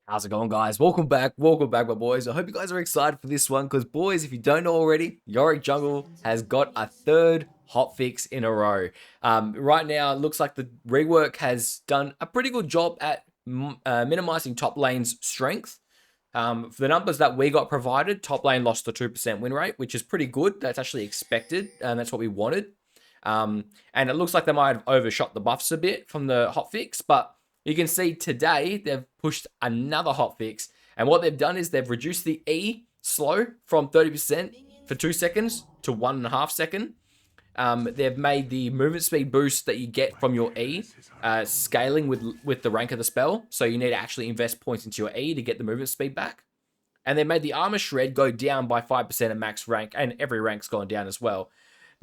How's it going, guys? Welcome back, my boys. I hope you guys are excited for this one because, boys, if you don't know already, Yorick Jungle has got a third hotfix in a row. Right now, it looks like the rework has done a pretty good job at minimizing top lane's strength. For the numbers that we got provided, top lane lost a 2% win rate, which is pretty good. That's actually expected, and that's what we wanted. And it looks like they might have overshot the buffs a bit from the hotfix, but you can see today they've pushed another hotfix, and what they've done is they've reduced the E slow from 30% for 2 seconds to 1.5 seconds. They've made the movement speed boost that you get from your E scaling with the rank of the spell, so you need to actually invest points into your E to get the movement speed back. And they made the armor shred go down by 5% at max rank, and every rank's gone down as well.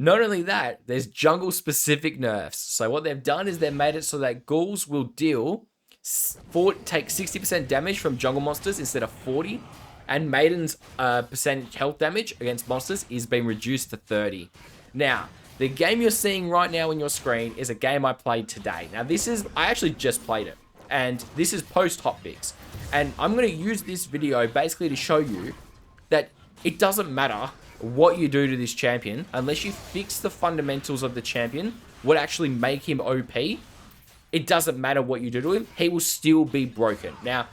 Not only that, there's jungle specific nerfs. So what they've done is they've made it so that ghouls will take 60% damage from jungle monsters instead of 40, and Maiden's percentage health damage against monsters is being reduced to 30. Now, the game you're seeing right now on your screen is a game I played today. Now, I actually just played it, and this is post hotfix. And I'm going to use this video basically to show you that it doesn't matter what you do to this champion, unless you fix the fundamentals of the champion, what actually make him OP, it doesn't matter what you do to him, he will still be broken. Now,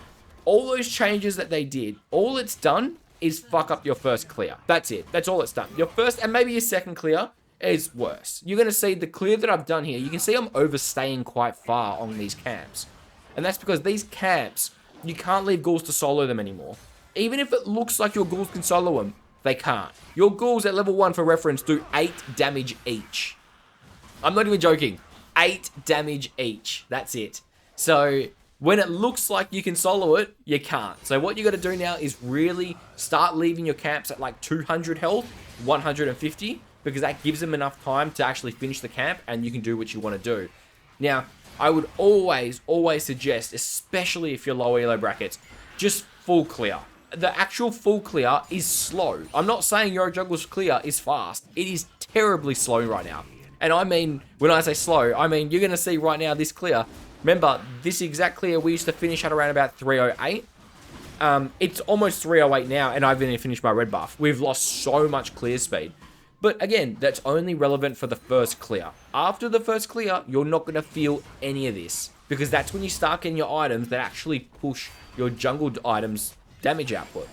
all those changes that they did, all it's done is fuck up your first clear. That's it. That's all it's done. Your first and maybe your second clear is worse. You're going to see the clear that I've done here. You can see I'm overstaying quite far on these camps. And that's because these camps, you can't leave ghouls to solo them anymore. Even if it looks like your ghouls can solo them, they can't. Your ghouls at level 1, for reference, do 8 damage each. I'm not even joking. 8 damage each. That's it. So when it looks like you can solo it, you can't. So what you got to do now is really start leaving your camps at like 200 health, 150, because that gives them enough time to actually finish the camp and you can do what you want to do. Now, I would always suggest, especially if you're low elo brackets, just full clear. The actual full clear is slow. I'm not saying your jungle's clear is fast. It is terribly slow right now. And I mean, when I say slow, I mean, you're going to see right now this clear. Remember, this exact clear we used to finish at around about 308. It's almost 308 now, and I've even finished my red buff. We've lost so much clear speed. But again, that's only relevant for the first clear. After the first clear, you're not going to feel any of this, because that's when you start getting your items that actually push your jungle items damage output.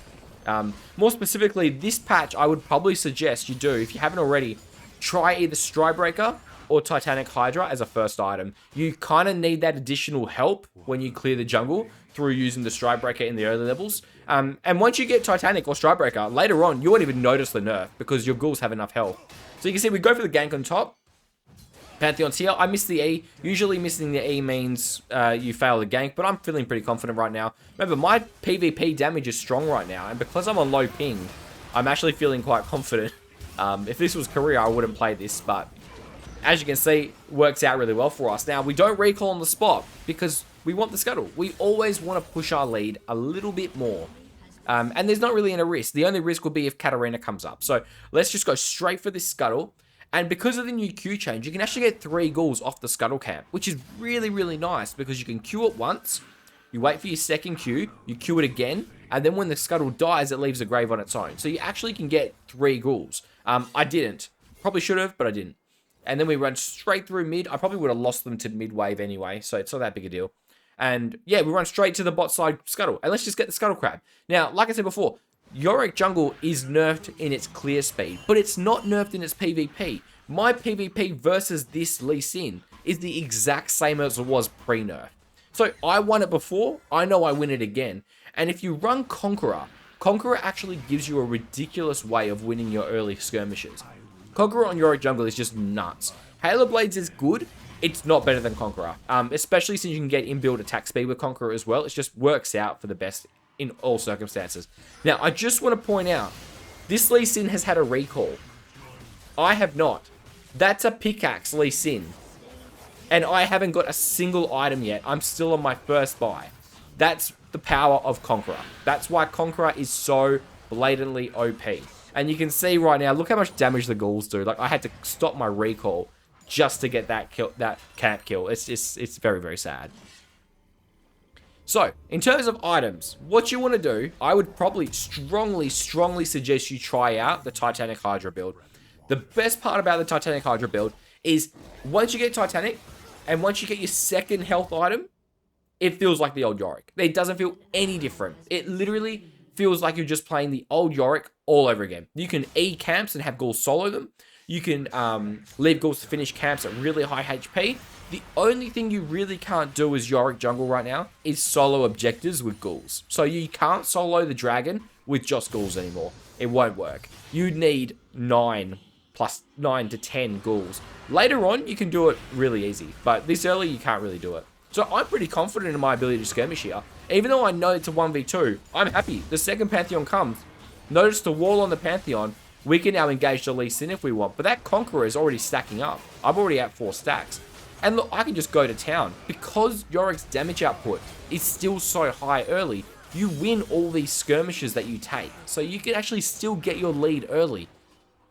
More specifically, this patch, I would probably suggest you do, if you haven't already, try either Strybreaker or Titanic Hydra as a first item. You kind of need that additional help when you clear the jungle through using the Strybreaker in the early levels. And once you get Titanic or Strybreaker, later on, you won't even notice the nerf because your ghouls have enough health. So you can see we go for the gank on top. Pantheon's here. I missed the E. Usually missing the E means you fail the gank, but I'm feeling pretty confident right now. Remember, my PvP damage is strong right now, and because I'm on low ping, I'm actually feeling quite confident. If this was career, I wouldn't play this, but as you can see, works out really well for us. Now, we don't recall on the spot because we want the scuttle. We always want to push our lead a little bit more. And there's not really any risk. The only risk would be if Katarina comes up. So let's just go straight for this scuttle. And because of the new Q change, you can actually get 3 ghouls off the scuttle camp, which is really, really nice because you can Q it once, you wait for your second Q, you Q it again, and then when the scuttle dies, it leaves a grave on its own. So you actually can get 3 ghouls. I didn't. Probably should have, but I didn't. And then we run straight through mid. I probably would have lost them to mid wave anyway, so it's not that big a deal. And yeah, we run straight to the bot side scuttle. And let's just get the scuttle crab. Now, like I said before, Yorick jungle is nerfed in its clear speed, but it's not nerfed in its PvP. My PvP versus this Lee Sin is the exact same as it was pre-nerf. So I won it before, I know I win it again. And if you run Conqueror, Conqueror actually gives you a ridiculous way of winning your early skirmishes. Conqueror on Yorick jungle is just nuts. Halo Blades is good, it's not better than Conqueror. Especially since you can get inbuilt attack speed with Conqueror as well. It just works out for the best in all circumstances. Now, I just want to point out, this Lee Sin has had a recall. I have not. That's a pickaxe Lee Sin. And I haven't got a single item yet. I'm still on my first buy. That's the power of Conqueror. That's why Conqueror is so blatantly OP. And you can see right now, look how much damage the ghouls do. Like, I had to stop my recall just to get that kill, that camp kill. It's very, very sad. So, in terms of items, what you want to do, I would probably strongly suggest you try out the Titanic Hydra build. The best part about the Titanic Hydra build is once you get Titanic, and once you get your second health item, it feels like the old Yorick. It doesn't feel any different. It literally feels like you're just playing the old Yorick all over again. You can E camps and have ghouls solo them. You can leave ghouls to finish camps at really high HP. The only thing you really can't do as Yorick jungle right now is solo objectives with ghouls. So you can't solo the dragon with just ghouls anymore. It won't work. You need 9 to 10 ghouls. Later on, you can do it really easy, but this early, you can't really do it. So I'm pretty confident in my ability to skirmish here. Even though I know it's a 1v2, I'm happy. The second Pantheon comes. Notice the wall on the Pantheon. We can now engage the Lee Sin if we want, but that Conqueror is already stacking up. I'm already at 4 stacks. And look, I can just go to town. Because Yorick's damage output is still so high early, you win all these skirmishes that you take. So you can actually still get your lead early.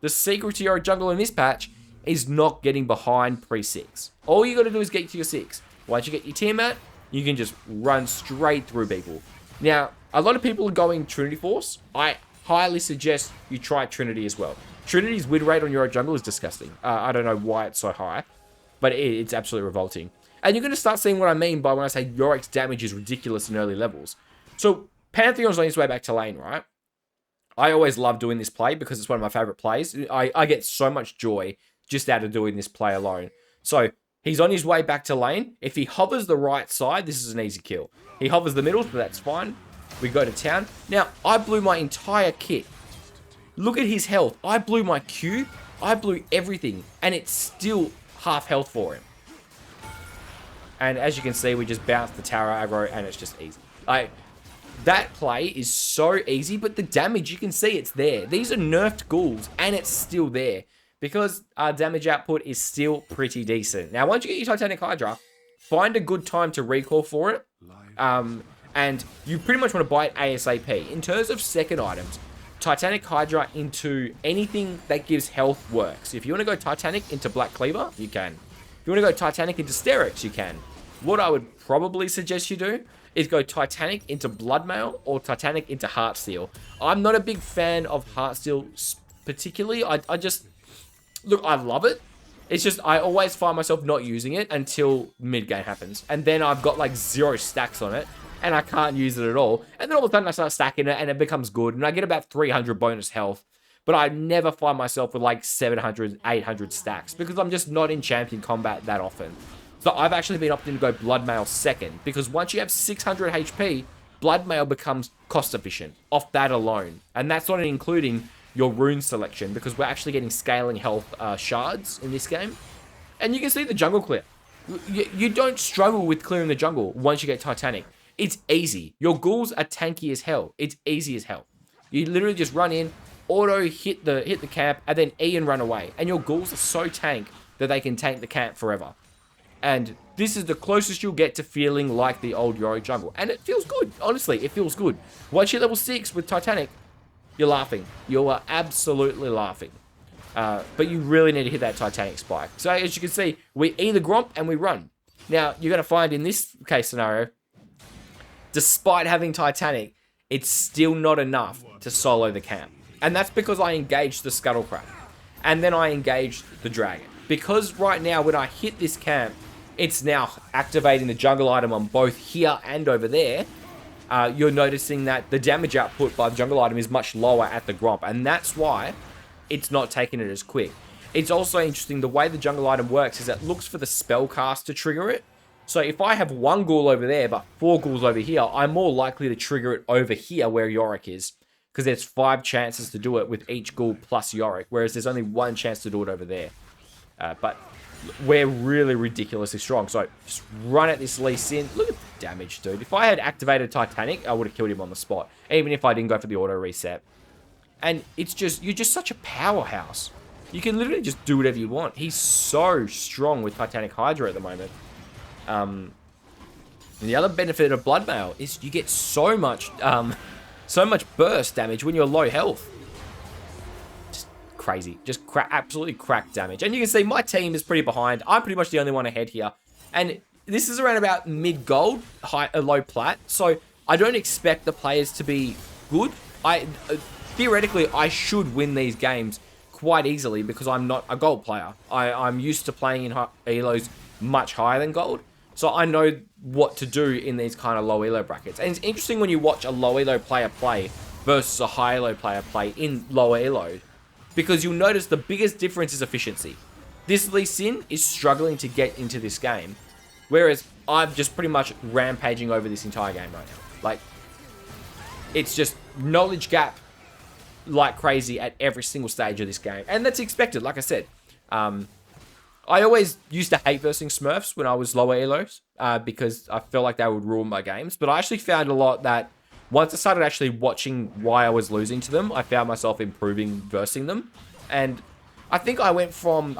The secret to Yorick jungle in this patch is not getting behind pre-6. All you got to do is get to your 6. Once you get your Tiamat, you can just run straight through people. Now, a lot of people are going Trinity Force. I highly suggest you try Trinity as well. Trinity's win rate on Yorick jungle is disgusting. I don't know why it's so high, but it's absolutely revolting. And you're going to start seeing what I mean by when I say Yorick's damage is ridiculous in early levels. So, Pantheon's on his way back to lane, right? I always love doing this play because it's one of my favorite plays. I get so much joy just out of doing this play alone. So, he's on his way back to lane. If he hovers the right side, this is an easy kill. He hovers the middle, but that's fine. We go to town. Now, I blew my entire kit. Look at his health. I blew my Q. I blew everything. And it's still half health for him. And as you can see, we just bounced the tower aggro and it's just easy. That play is so easy, but the damage, you can see it's there. These are nerfed ghouls and it's still there. Because our damage output is still pretty decent. Now, once you get your Titanic Hydra, find a good time to recall for it. And you pretty much want to buy it ASAP. In terms of second items, Titanic Hydra into anything that gives health works. If you want to go Titanic into Black Cleaver, you can. If you want to go Titanic into Sterix, you can. What I would probably suggest you do is go Titanic into Bloodmail or Titanic into Heartsteel. I'm not a big fan of Heartsteel particularly. I just... Look, I love it. It's just, I always find myself not using it until mid-game happens. And then I've got like 0 stacks on it. And I can't use it at all. And then all of a sudden I start stacking it and it becomes good. And I get about 300 bonus health. But I never find myself with like 700, 800 stacks. Because I'm just not in champion combat that often. So I've actually been opting to go Bloodmail second. Because once you have 600 HP, Bloodmail becomes cost efficient off that alone. And that's not including your rune selection, because we're actually getting scaling health shards in this game. And you can see the jungle clear. You don't struggle with clearing the jungle once you get Titanic. It's easy. Your ghouls are tanky as hell. It's easy as hell. You literally just run in, auto hit the camp, and then E and run away. And your ghouls are so tank that they can tank the camp forever. And this is the closest you'll get to feeling like the old Yorick jungle. And it feels good. Honestly, it feels good. Once you're level 6 with Titanic, you're laughing. You are absolutely laughing. But you really need to hit that Titanic spike. So as you can see, we E the Gromp and we run. Now, you're going to find in this case scenario, despite having Titanic, it's still not enough to solo the camp. And that's because I engaged the Scuttlecraft. And then I engaged the Dragon. Because right now, when I hit this camp, it's now activating the jungle item on both here and over there. You're noticing that the damage output by the jungle item is much lower at the Gromp. And that's why it's not taking it as quick. It's also interesting, the way the jungle item works is it looks for the spell cast to trigger it. So if I have 1 ghoul over there, but 4 ghouls over here, I'm more likely to trigger it over here where Yorick is. Because there's 5 chances to do it with each ghoul plus Yorick, whereas there's only 1 chance to do it over there. But we're really ridiculously strong. So just run at this Lee Sin. Look at the damage, dude. If I had activated Titanic, I would have killed him on the spot. Even if I didn't go for the auto reset. And it's just, you're just such a powerhouse. You can literally just do whatever you want. He's so strong with Titanic Hydra at the moment. And the other benefit of Bloodmail is you get so much burst damage when you're low health. Just crazy. Just absolutely crack damage. And you can see my team is pretty behind. I'm pretty much the only one ahead here. And this is around about mid-gold, low plat, so I don't expect the players to be good. Theoretically, I should win these games quite easily because I'm not a gold player. I'm used to playing in elos much higher than gold, so I know what to do in these kind of low elo brackets. And it's interesting when you watch a low elo player play versus a high elo player play in lower elo, because you'll notice the biggest difference is efficiency. This Lee Sin is struggling to get into this game, whereas I'm just pretty much rampaging over this entire game right now. Like, it's just knowledge gap like crazy at every single stage of this game. And that's expected, like I said. I always used to hate versing Smurfs when I was lower elos, because I felt like they would ruin my games. But I actually found a lot that once I started actually watching why I was losing to them, I found myself improving versing them. And I think I went from,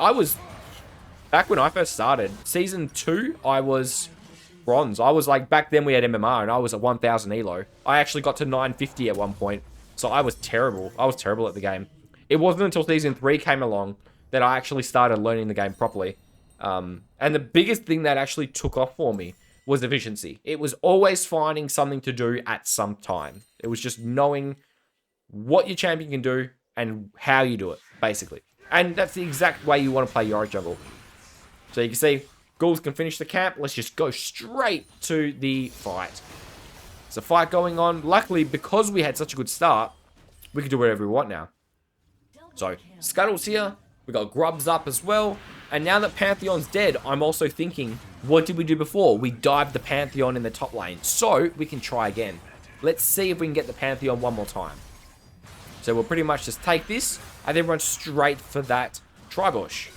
back when I first started, Season 2, I was bronze. I was like, back then we had MMR and I was at 1000 elo. I actually got to 950 at one point. So I was terrible. I was terrible at the game. It wasn't until Season 3 came along that I actually started learning the game properly. And the biggest thing that actually took off for me was efficiency. It was always finding something to do at some time. It was just knowing what your champion can do and how you do it, basically. And that's the exact way you want to play Yorick jungle. So you can see, ghouls can finish the camp. Let's just go straight to the fight. There's a fight going on. Luckily, because we had such a good start, we can do whatever we want now. So, Scuttle's here. We got Grubs up as well. And now that Pantheon's dead, I'm also thinking, what did we do before? We dived the Pantheon in the top lane. So, we can try again. Let's see if we can get the Pantheon one more time. So, we'll pretty much just take this and then run straight for that Tribush.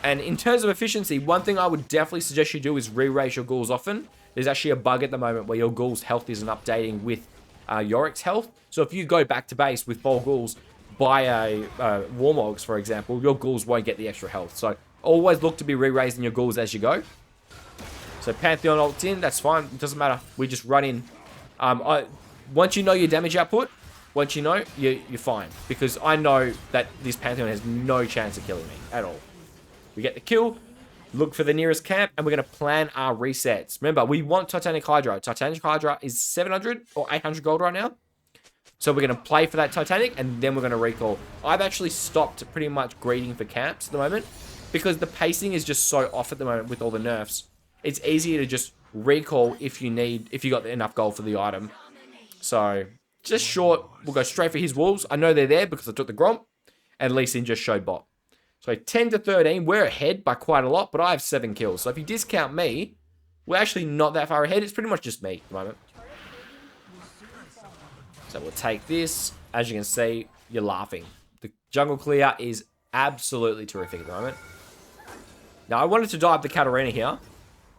And in terms of efficiency, one thing I would definitely suggest you do is re-raise your ghouls often. There's actually a bug at the moment where your ghoul's health isn't updating with Yorick's health. So if you go back to base with 4 ghouls, buy a Warmogs, for example, your ghouls won't get the extra health. So always look to be re-raising your ghouls as you go. So Pantheon ults in, that's fine. It doesn't matter. We just run in. Once you know your damage output, once you know, you're fine. Because I know that this Pantheon has no chance of killing me at all. We get the kill. Look for the nearest camp, and we're going to plan our resets. Remember, we want Titanic Hydra. Titanic Hydra is 700 or 800 gold right now. So we're going to play for that Titanic, and then we're going to recall. I've actually stopped pretty much greeting for camps at the moment, because the pacing is just so off at the moment with all the nerfs. It's easier to just recall if you got enough gold for the item. So, just short, we'll go straight for his wolves. I know they're there because I took the Gromp, and Lee Sin just showed bot. So 10 to 13, we're ahead by quite a lot, but I have 7 kills. So if you discount me, we're actually not that far ahead. It's pretty much just me at the moment. So we'll take this. As you can see, you're laughing. The jungle clear is absolutely terrific at the moment. Now, I wanted to dive the Katarina here.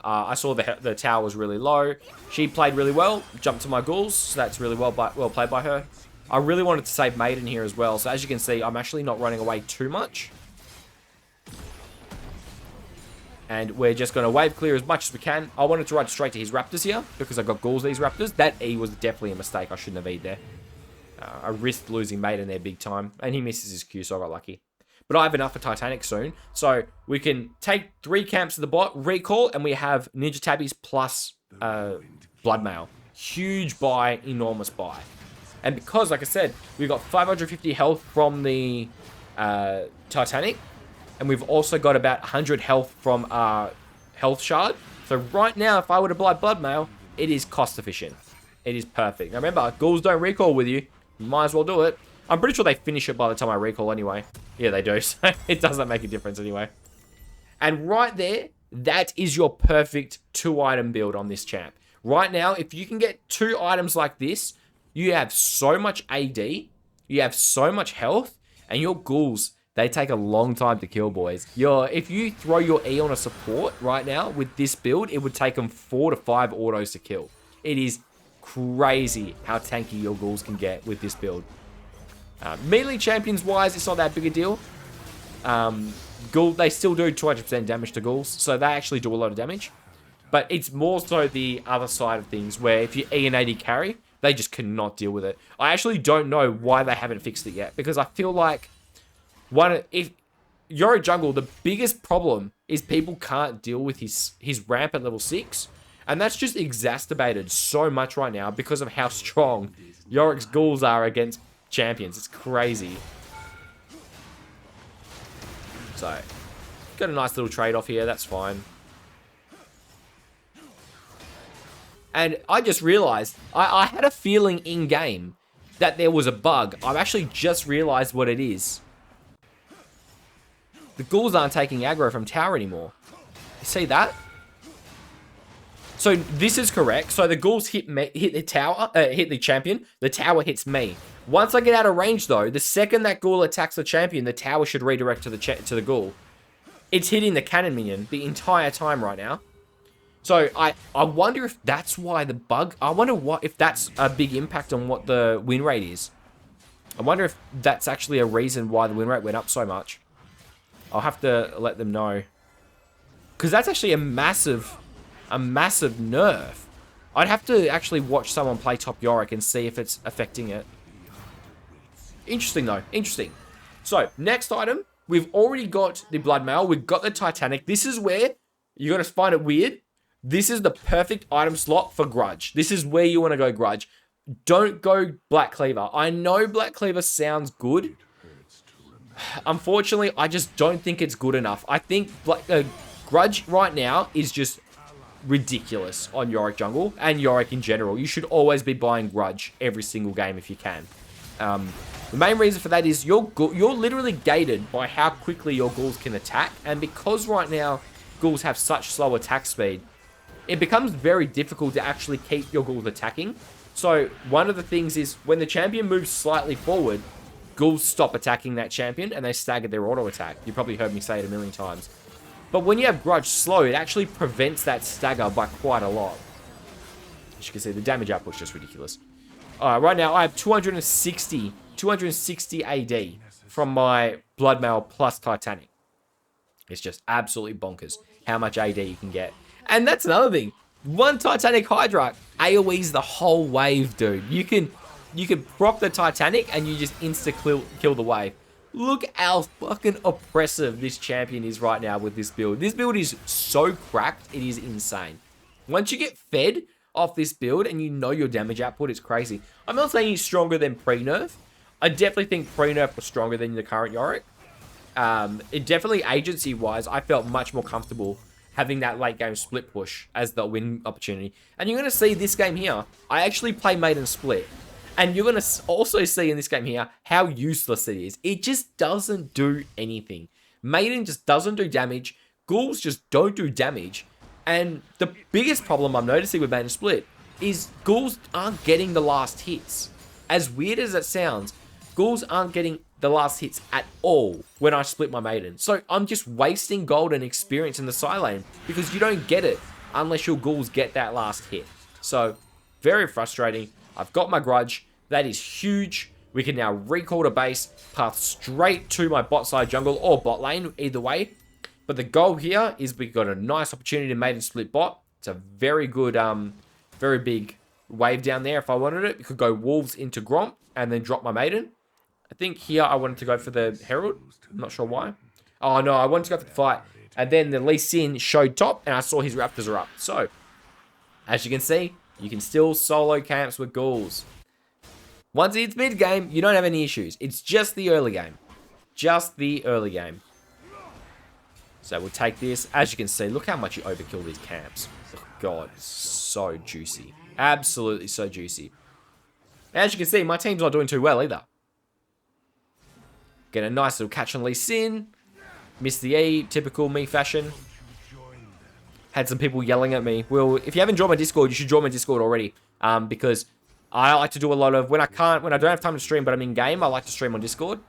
I saw the tower was really low. She played really well, jumped to my ghouls, so that's really well played by her. I really wanted to save Maiden here as well. So as you can see, I'm actually not running away too much. And we're just going to wave clear as much as we can. I wanted to run straight to his Raptors here, because I got ghouls these Raptors. That E was definitely a mistake. I shouldn't have E'd there. I risked losing Maiden there big time. And he misses his Q, so I got lucky. But I have enough for Titanic soon. So we can take 3 camps to the bot, recall, and we have Ninja Tabbies plus Bloodmail. Huge buy, enormous buy. And because, like I said, we've got 550 health from the Titanic. And we've also got about 100 health from our health shard. So right now, if I were to buy Bloodmail, it is cost efficient. It is perfect. Now remember, ghouls don't recall with you. You might as well do it. I'm pretty sure they finish it by the time I recall anyway. Yeah, they do. So it doesn't make a difference anyway. And right there, that is your perfect 2-item build on this champ. Right now, if you can get 2 items like this, you have so much AD, you have so much health, and your ghouls, they take a long time to kill, boys. If you throw your E on a support right now with this build, it would take them 4 to 5 autos to kill. It is crazy how tanky your ghouls can get with this build. Melee champions-wise, it's not that big a deal. They still do 200% damage to ghouls, so they actually do a lot of damage. But it's more so the other side of things, where if you E and AD carry, they just cannot deal with it. I actually don't know why they haven't fixed it yet, because I feel like if Yorick jungle, the biggest problem is people can't deal with his ramp at level 6. And that's just exacerbated so much right now because of how strong Yorick's ghouls are against champions. It's crazy. So, got a nice little trade-off here. That's fine. And I just realized, I had a feeling in-game that there was a bug. I've actually just realized what it is. The ghouls aren't taking aggro from tower anymore. You see that? So this is correct. So the ghouls hit the tower, hit the champion. The tower hits me. Once I get out of range, though, the second that ghoul attacks the champion, the tower should redirect to the ghoul. It's hitting the cannon minion the entire time right now. So I wonder if that's why the bug. I wonder if that's a big impact on what the win rate is. I wonder if that's actually a reason why the win rate went up so much. I'll have to let them know, because that's actually a massive nerf. I'd have to actually watch someone play top Yorick and see if it's affecting it. Interesting though, interesting. So next item, we've already got the blood mail. We've got the Titanic. This is where you got to find it weird. This is the perfect item slot for Grudge. This is where you want to go Grudge. Don't go Black Cleaver. I know Black Cleaver sounds good. Unfortunately, I just don't think it's good enough. I think Grudge right now is just ridiculous on Yorick jungle and Yorick in general. You should always be buying Grudge every single game if you can. The main reason for that is you're literally gated by how quickly your ghouls can attack, and because right now ghouls have such slow attack speed, it becomes very difficult to actually keep your ghouls attacking. So one of the things is when the champion moves slightly forward, ghouls stop attacking that champion and they stagger their auto attack. You probably heard me say it a million times. But when you have Grudge slow, it actually prevents that stagger by quite a lot. As you can see, the damage output's just ridiculous. Right now, I have 260 AD from my Blood Mail plus Titanic. It's just absolutely bonkers how much AD you can get. And that's another thing. One Titanic Hydra AoEs the whole wave, dude. You can proc the Titanic and you just insta-kill the wave. Look how fucking oppressive this champion is right now with this build. This build is so cracked, it is insane. Once you get fed off this build and you know your damage output, it's crazy. I'm not saying he's stronger than pre-nerf. I definitely think pre-nerf was stronger than the current Yorick. It definitely, agency-wise, I felt much more comfortable having that late game split push as the win opportunity. And you're going to see this game here, I actually play Maiden Split. And you're going to also see in this game here how useless it is. It just doesn't do anything. Maiden just doesn't do damage. Ghouls just don't do damage. And the biggest problem I'm noticing with Maiden Split is ghouls aren't getting the last hits. As weird as it sounds, ghouls aren't getting the last hits at all when I split my Maiden. So I'm just wasting gold and experience in the side lane because you don't get it unless your ghouls get that last hit. So very frustrating. I've got my Grudge. That is huge. We can now recall to base, path straight to my bot side jungle or bot lane, either way. But the goal here is we got a nice opportunity to Maiden Split bot. It's a very good, very big wave down there if I wanted it. We could go Wolves into Gromp and then drop my Maiden. I think here I wanted to go for the Herald. I'm not sure why. Oh no, I wanted to go for the fight. And then the Lee Sin showed top and I saw his Raptors are up. So, as you can see, you can still solo camps with ghouls. Once it's mid game, you don't have any issues. It's just the early game. Just the early game. So we'll take this. As you can see, look how much you overkill these camps. Oh God, so juicy. Absolutely so juicy. As you can see, my team's not doing too well either. Get a nice little catch on Lee Sin. Miss the E, typical me fashion. Had some people yelling at me. Well, if you haven't joined my Discord, you should join my Discord already. Because I like to do a lot of, when I don't have time to stream, but I'm in game, I like to stream on Discord.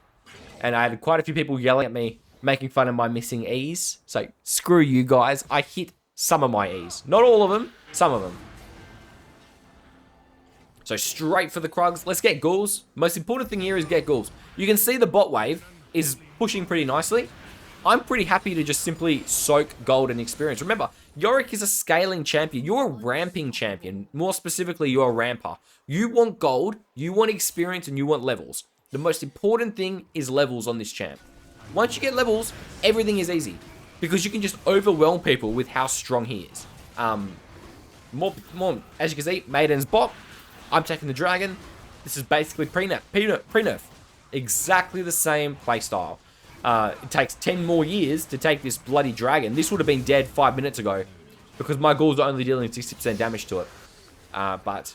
And I had quite a few people yelling at me, making fun of my missing E's. So, screw you guys. I hit some of my E's. Not all of them, some of them. So, straight for the Krugs. Let's get ghouls. Most important thing here is get ghouls. You can see the bot wave is pushing pretty nicely. I'm pretty happy to just simply soak gold and experience. Remember, Yorick is a scaling champion. You're a ramping champion. More specifically, you're a ramper. You want gold, you want experience, and you want levels. The most important thing is levels on this champ. Once you get levels, everything is easy. because you can just overwhelm people with how strong he is. More, as you can see, Maiden's bot. I'm taking the dragon. This is basically pre-nerf. Exactly the same playstyle. It takes 10 more years to take this bloody dragon. This would have been dead 5 minutes ago because my ghouls are only dealing 60% damage to it. But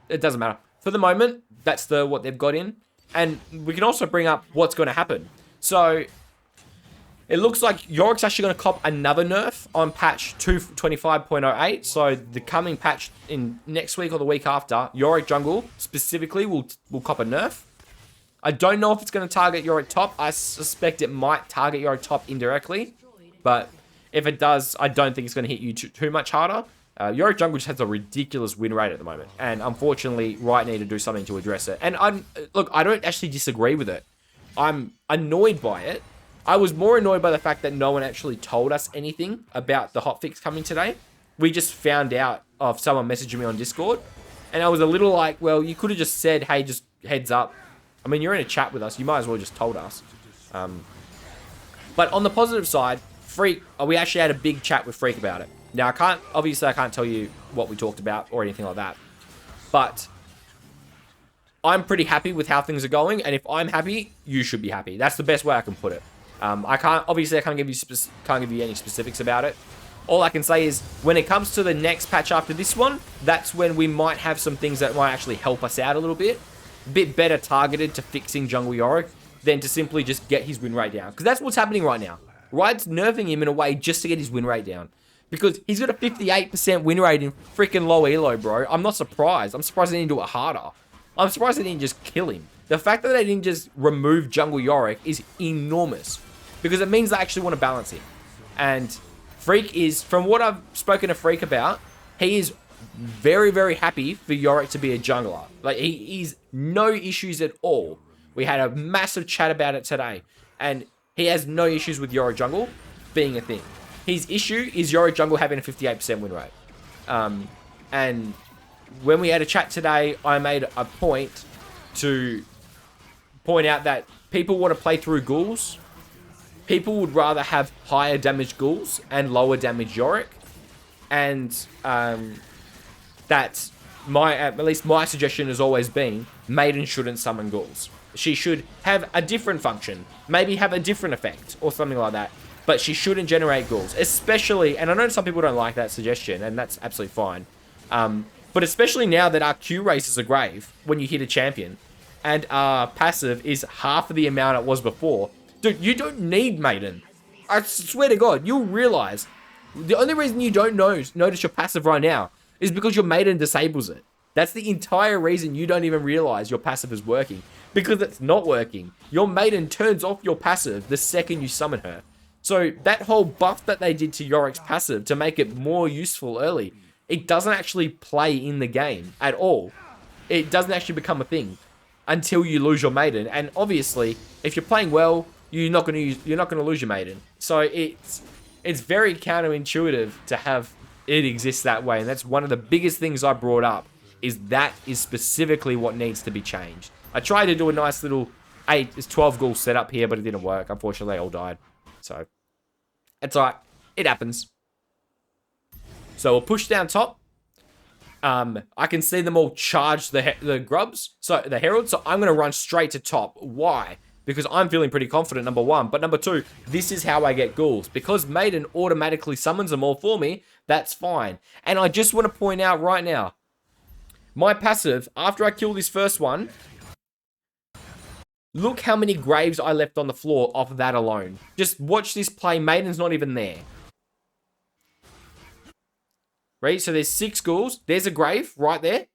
it doesn't matter. For the moment, that's what they've got in. And we can also bring up what's going to happen. So it looks like Yorick's actually going to cop another nerf on patch 225.08. So the coming patch in next week or the week after, Yorick jungle specifically will cop a nerf. I don't know if it's going to target Yorick top. I suspect it might target Yorick top indirectly. But if it does, I don't think it's going to hit you too much harder. Yorick jungle just has a ridiculous win rate at the moment. And unfortunately, Riot need to do something to address it. And look, I don't actually disagree with it. I'm annoyed by it. I was more annoyed by the fact that no one actually told us anything about the hotfix coming today. We just found out of someone messaging me on Discord. And I was a little like, well, you could have just said, hey, just heads up. I mean, you're in a chat with us. You might as well just told us. But on the positive side, Freak, we actually had a big chat with Freak about it. Now, obviously I can't tell you what we talked about or anything like that. But I'm pretty happy with how things are going. And if I'm happy, you should be happy. That's the best way I can put it. I can't give you any specifics about it. All I can say is when it comes to the next patch after this one, that's when we might have some things that might actually help us out a little bit. A bit better targeted to fixing jungle Yorick than to simply just get his win rate down. Because that's what's happening right now. Riot's nerfing him in a way just to get his win rate down. Because he's got a 58% win rate in freaking low elo, bro. I'm not surprised. I'm surprised they didn't do it harder. I'm surprised they didn't just kill him. The fact that they didn't just remove jungle Yorick is enormous. Because it means they actually want to balance him. And Freak is, from what I've spoken to Freak about, he is very, very happy for Yorick to be a jungler. Like, he's no issues at all. We had a massive chat about it today. And he has no issues with Yorick jungle being a thing. His issue is Yorick jungle having a 58% win rate. And when we had a chat today, I made a point to point out that people want to play through ghouls. People would rather have higher damage ghouls and lower damage Yorick. And that's at least my suggestion has always been, Maiden shouldn't summon ghouls. She should have a different function, maybe have a different effect or something like that. But she shouldn't generate ghouls, especially, and I know some people don't like that suggestion, and that's absolutely fine. But especially now that our Q raises a grave when you hit a champion, and our passive is half of the amount it was before. Dude, you don't need Maiden. I swear to God, you'll realize the only reason you don't notice your passive right now is because your Maiden disables it. That's the entire reason you don't even realize your passive is working. Because it's not working. Your Maiden turns off your passive the second you summon her. So that whole buff that they did to Yorick's passive to make it more useful early, it doesn't actually play in the game at all. It doesn't actually become a thing until you lose your Maiden. And obviously, if you're playing well, you're not going to lose your Maiden. So it's very counterintuitive to have it exist that way. And that's one of the biggest things I brought up, is that is specifically what needs to be changed. I tried to do a nice little 12 ghoul setup here, but it didn't work. Unfortunately, they all died. So it's alright. It happens. So we'll push down top. I can see them all charge the grubs, so the heralds. So I'm going to run straight to top. Why? Because I'm feeling pretty confident, number one. But number two, this is how I get ghouls. Because Maiden automatically summons them all for me, that's fine. And I just want to point out right now, my passive, after I kill this first one, look how many graves I left on the floor off of that alone. Just watch this play. Maiden's not even there. Right? So there's 6 ghouls. There's a grave right there.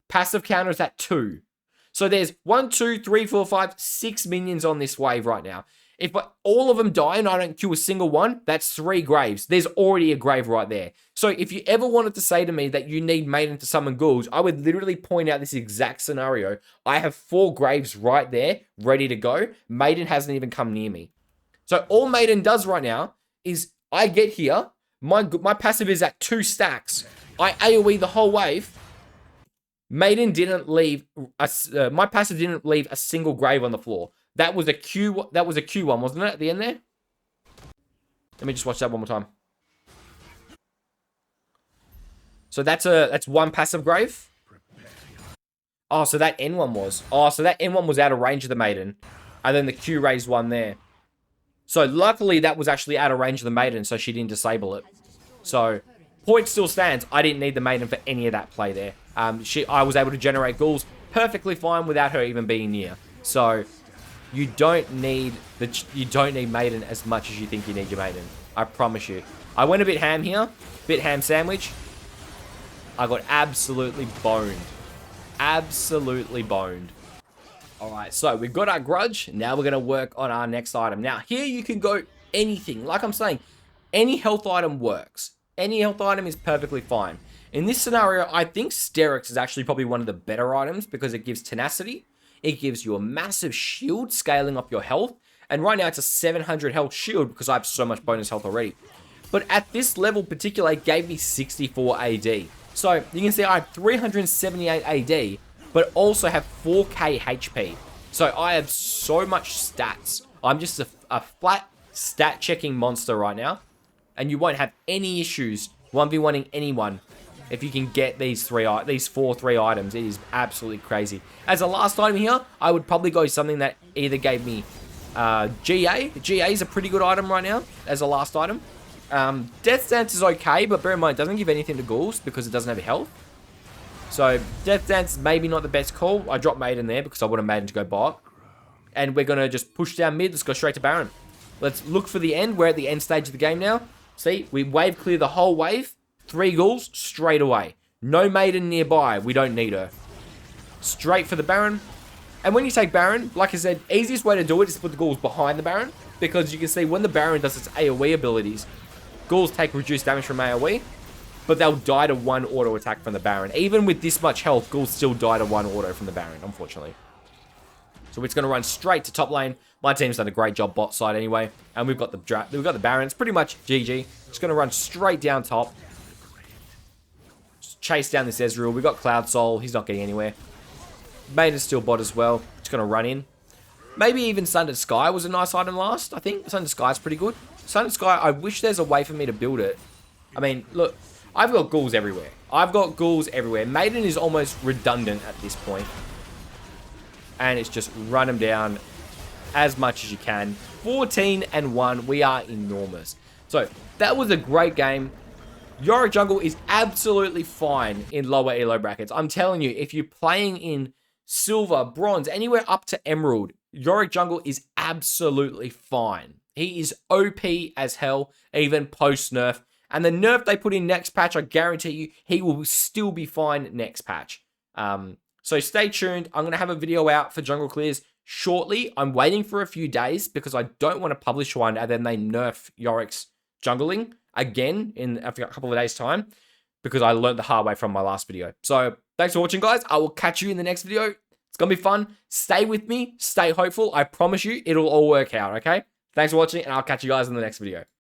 Passive counter is at 2. So there's 1, 2, 3, 4, 5, 6 minions on this wave right now. If all of them die and I don't kill a single one, that's 3 graves. There's already a grave right there. So if you ever wanted to say to me that you need Maiden to summon ghouls, I would literally point out this exact scenario. I have 4 graves right there, ready to go. Maiden hasn't even come near me. So all Maiden does right now is I get here, my passive is at 2 stacks. I AoE the whole wave. Maiden didn't leave, my passive didn't leave a single grave on the floor. That was a Q1, wasn't it, at the end there? Let me just watch that one more time. So that's one passive grave. Oh, so that N one was. Oh, so that N one was out of range of the maiden. And then the Q raised one there. So luckily that was actually out of range of the maiden, so she didn't disable it. So point still stands. I didn't need the maiden for any of that play there. I was able to generate ghouls perfectly fine without her even being near. So you don't need maiden as much as you think you need your maiden. I promise you. I went a bit ham here. Bit ham sandwich. I got absolutely boned. Absolutely boned. Alright, so we've got our grudge. Now we're going to work on our next item. Now, here you can go anything. Like I'm saying, any health item works. Any health item is perfectly fine. In this scenario, I think Sterix is actually probably one of the better items because it gives tenacity. It gives you a massive shield scaling up your health. And right now, it's a 700 health shield because I have so much bonus health already. But at this level particular, it gave me 64 AD. So you can see I have 378 AD, but also have 4k HP. So I have so much stats. I'm just a flat stat checking monster right now. And you won't have any issues 1v1ing anyone if you can get these 3 items. It is absolutely crazy. As a last item here, I would probably go something that either gave me GA. GA is a pretty good item right now as a last item. Death Dance is okay, but bear in mind, it doesn't give anything to ghouls because it doesn't have health. So, Death Dance is maybe not the best call. I dropped Maiden there because I wanted Maiden to go bot. And we're going to just push down mid. Let's go straight to Baron. Let's look for the end. We're at the end stage of the game now. See, we wave clear the whole wave. 3 ghouls straight away. No Maiden nearby. We don't need her. Straight for the Baron. And when you take Baron, like I said, easiest way to do it is to put the ghouls behind the Baron. Because you can see when the Baron does its AoE abilities, ghouls take reduced damage from AoE, but they'll die to 1 auto attack from the Baron. Even with this much health, ghouls still die to 1 auto from the Baron, unfortunately. So it's going to run straight to top lane. My team's done a great job bot side anyway, and we've got the Baron. It's pretty much GG. It's going to run straight down top. Just chase down this Ezreal. We've got Cloud Soul. He's not getting anywhere. Maiden's still bot as well. It's going to run in. Maybe even Sundered Sky was a nice item last. I think Sundered Sky is pretty good. Sundered Sky, I wish there's a way for me to build it. I mean, look, I've got ghouls everywhere. Maiden is almost redundant at this point. And it's just run them down as much as you can. 14-1. We are enormous. So, that was a great game. Yorick jungle is absolutely fine in lower elo brackets. I'm telling you, if you're playing in silver, bronze, anywhere up to emerald, Yorick jungle is absolutely fine. He is OP as hell, even post-nerf. And the nerf they put in next patch, I guarantee you, he will still be fine next patch. So stay tuned. I'm going to have a video out for jungle clears shortly. I'm waiting for a few days because I don't want to publish one and then they nerf Yorick's jungling again in a couple of days' time because I learned the hard way from my last video. So thanks for watching, guys. I will catch you in the next video. It's going to be fun. Stay with me. Stay hopeful. I promise you it'll all work out, okay? Thanks for watching, and I'll catch you guys in the next video.